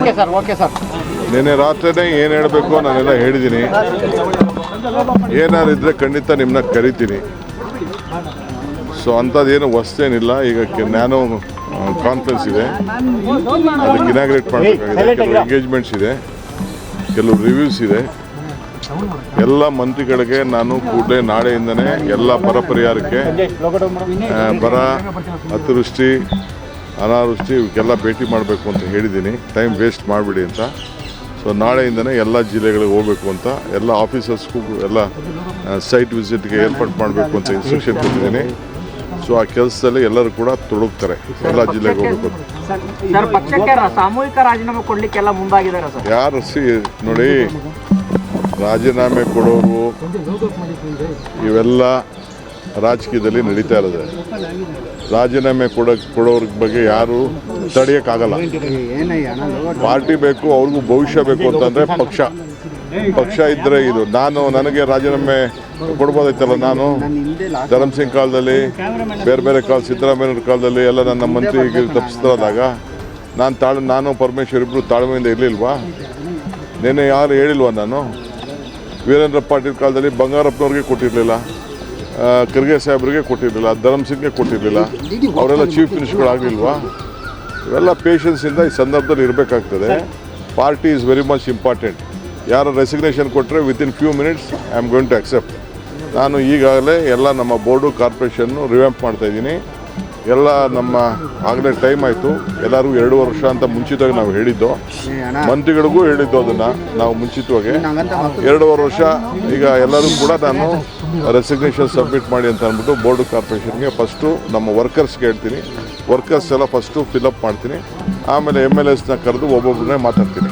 Okay sir. ನಿನ್ನೆ ರಾತ್ರಿನೇ ಏನು ಹೇಳಬೇಕು ನಾನೆಲ್ಲ ಹೇಳಿದ್ದೀನಿ. ಏನಾದ್ರು ಇದ್ದರೆ ಖಂಡಿತ ನಿಮ್ಮನ್ನ ಕರಿತೀನಿ. ಸೊ ಅಂಥದ್ದೇನು ಹೊಸ್ತೇನಿಲ್ಲ. ಈಗ ನ್ಯಾನೋ ಕಾನ್ಫರೆನ್ಸ್ ಇದೆ, ಅದಕ್ಕೆ ಇನಾಗ್ರೇಟ್ ಮಾಡಬೇಕಾಗಿದೆ. ಕೆಲವು ಎಂಗೇಜ್ಮೆಂಟ್ಸ್ ಇದೆ, ಕೆಲವು ರಿವ್ಯೂಸ್ ಇದೆ. ಎಲ್ಲ ಮಂತ್ರಿಗಳಿಗೆ ನಾನು ಕೂಡಲೇ ನಾಳೆಯಿಂದನೇ ಎಲ್ಲ ಬರ ಪರಿಹಾರಕ್ಕೆ, ಬರ, ಅತಿವೃಷ್ಟಿ, ಅನಾವೃಷ್ಟಿ ಇವಕ್ಕೆಲ್ಲ ಭೇಟಿ ಮಾಡಬೇಕು ಅಂತ ಹೇಳಿದ್ದೀನಿ. ಟೈಮ್ ವೇಸ್ಟ್ ಮಾಡಿಬಿಡಿ ಅಂತ. ಸೊ ನಾಳೆಯಿಂದನೇ ಎಲ್ಲ ಜಿಲ್ಲೆಗಳಿಗೆ ಹೋಗಬೇಕು ಅಂತ, ಎಲ್ಲ ಆಫೀಸರ್ಸ್ಗೂ ಎಲ್ಲ ಸೈಟ್ ವಿಸಿಟ್ಗೆ ಏರ್ಪಾಡು ಮಾಡಬೇಕು ಅಂತ ಇನ್ಸ್ಟ್ರಕ್ಷನ್ ಕೊಟ್ಟಿದ್ದೀನಿ. ಸೊ ಆ ಕೆಲಸದಲ್ಲಿ ಎಲ್ಲರೂ ಕೂಡ ತೊಡಗ್ತಾರೆ, ಎಲ್ಲ ಜಿಲ್ಲೆಗೆ ಹೋಗಬೇಕು. ಸಾಮೂಹಿಕ ರಾಜೀನಾಮೆ ಕೊಡ್ಲಿಕ್ಕೆಲ್ಲ ಮುಂದಾಗಿದ್ದಾರೆ ಸರ್. ಯಾರು ನೋಡಿ, ರಾಜೀನಾಮೆ ಕೊಡೋರು ಇವೆಲ್ಲ ರಾಜಕೀಯದಲ್ಲಿ ನಡೀತಾ ಇರೋದು. ರಾಜೀನಾಮೆ ಕೊಡೋರ ಬಗ್ಗೆ ಯಾರು ತಡೆಯೋಕ್ಕಾಗಲ್ಲ. ಪಾರ್ಟಿ ಬೇಕು, ಅವ್ರಿಗೂ ಭವಿಷ್ಯ ಬೇಕು ಅಂತಂದರೆ ಪಕ್ಷ ಇದ್ದರೆ ಇದು. ನನಗೆ ರಾಜೀನಾಮೆ ಕೊಡ್ಬೋದೈತಲ್ಲ. ನಾನು ಧರಮ್ ಸಿಂಗ್ ಕಾಲದಲ್ಲಿ, ಬೇರೆ ಕಾಲ, ಸಿದ್ದರಾಮಯ್ಯವ್ರ ಕಾಲದಲ್ಲಿ ಎಲ್ಲ ನನ್ನ ಮಂತ್ರಿಗೆ ತಪ್ಪಿಸ್ತಾದಾಗ ನಾನು ಪರಮೇಶ್ವರ್ ಇಬ್ಬರು ತಾಳ್ಮೆಯಿಂದ ಇರಲಿಲ್ವಾ? ನೆನ್ನೆ ಯಾರು ಹೇಳಿಲ್ವಾ? ನಾನು ವೀರೇಂದ್ರ ಪಾಟೀಲ್ ಕಾಲದಲ್ಲಿ ಬಂಗಾರಪ್ಪನವ್ರಿಗೆ ಕೊಟ್ಟಿರಲಿಲ್ಲ, ಖರ್ಗೆ ಸಾಹೇಬ್ರಿಗೆ ಕೊಟ್ಟಿರಲಿಲ್ಲ, ಧರಮ್ ಸಿಂಗ್ಗೆ ಕೊಟ್ಟಿರಲಿಲ್ಲ. ಅವರೆಲ್ಲ ಚೀಫ್ ಮಿನಿಸ್ಟರ್ಗಳಾಗಲಿಲ್ವಾ? ಇವೆಲ್ಲ ಪೇಷನ್ಸಿಂದ ಈ ಸಂದರ್ಭದಲ್ಲಿ ಇರಬೇಕಾಗ್ತದೆ. Party is very much important. ಯಾರು ರೆಸಿಗ್ನೇಷನ್ ಕೊಟ್ಟರೆ within few minutes I am going to accept. ನಾನು ಈಗಾಗಲೇ ಎಲ್ಲ ನಮ್ಮ ಬೋರ್ಡು, ಕಾರ್ಪೊರೇಷನ್ನು ರಿವ್ಯಾಂಪ್ ಮಾಡ್ತಾಯಿದ್ದೀನಿ. ಎಲ್ಲ ನಮ್ಮ ಆಗಲೇ ಟೈಮ್ ಆಯಿತು. ಎಲ್ಲರಿಗೂ 2 ವರ್ಷ ಅಂತ ಮುಂಚಿತವಾಗಿ ನಾವು ಹೇಳಿದ್ದು, ಮಂತ್ರಿಗಳಿಗೂ ಹೇಳಿದ್ದು ಅದನ್ನು ನಾವು ಮುಂಚಿತವಾಗಿ 2 ವರ್ಷ. ಈಗ ಎಲ್ಲರೂ ಕೂಡ ನಾನು ರೆಸಿಗ್ನೇಷನ್ ಸಬ್ಮಿಟ್ ಮಾಡಿ ಅಂತ ಅಂದ್ಬಿಟ್ಟು ಬೋರ್ಡು, ಕಾರ್ಪೊರೇಷನ್ಗೆ ಫಸ್ಟು ನಮ್ಮ ವರ್ಕರ್ಸ್ಗೆ ಹೇಳ್ತೀನಿ. ವರ್ಕರ್ಸ್ ಎಲ್ಲ ಫಸ್ಟು ಫಿಲಪ್ ಮಾಡ್ತೀನಿ. ಆಮೇಲೆ MLAsನ ಕರೆದು ಒಬ್ಬೊಬ್ಬರನ್ನೇ ಮಾತಾಡ್ತೀನಿ.